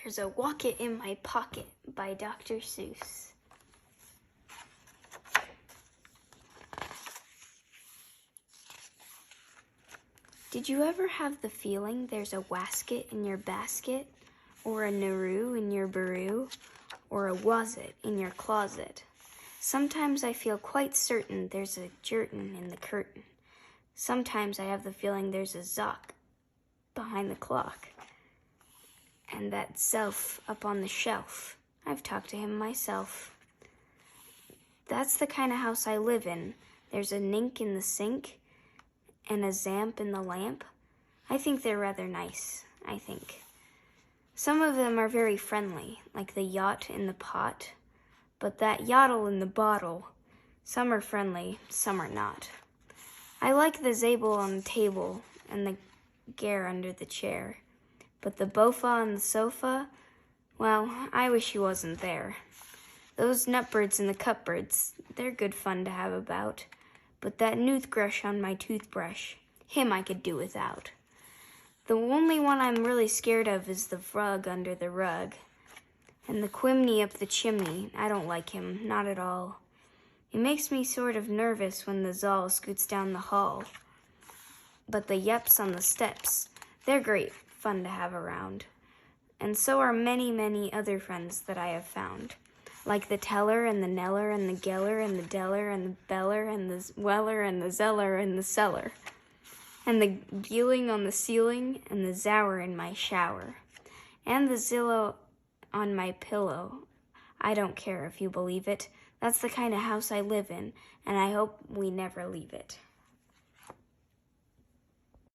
There's a Wocket in my pocket by Dr. Seuss. Did you ever have the feeling there's a wasket in your basket, or a Naru in your baroo, or a was-it in your closet? Sometimes I feel quite certain there's a jerton in the curtain. Sometimes I have the feeling there's a zock behind the clock. And that self up on the shelf. I've talked to him myself. That's the kind of house I live in. There's a nink in the sink and a zamp in the lamp. I think they're rather nice, I think. Some of them are very friendly, like the yacht in the pot. But that yottle in the bottle, some are friendly, some are not. I like the zabel on the table and the gare under the chair. But the bofa on the sofa, well, I wish he wasn't there. Those nutbirds in the cupboards, they're good fun to have about. But that noothbrush on my toothbrush, him I could do without. The only one I'm really scared of is the rug under the rug. And the quimney up the chimney, I don't like him, not at all. It makes me sort of nervous when the Zal scoots down the hall. But the yeps on the steps, they're great fun to have around. And so are many, many other friends that I have found. Like the teller and the neller and the geller and the deller and the beller and the weller and the zeller and the cellar. And the geeling on the ceiling and the zower in my shower. And the zillow on my pillow. I don't care if you believe it. That's the kind of house I live in, and I hope we never leave it.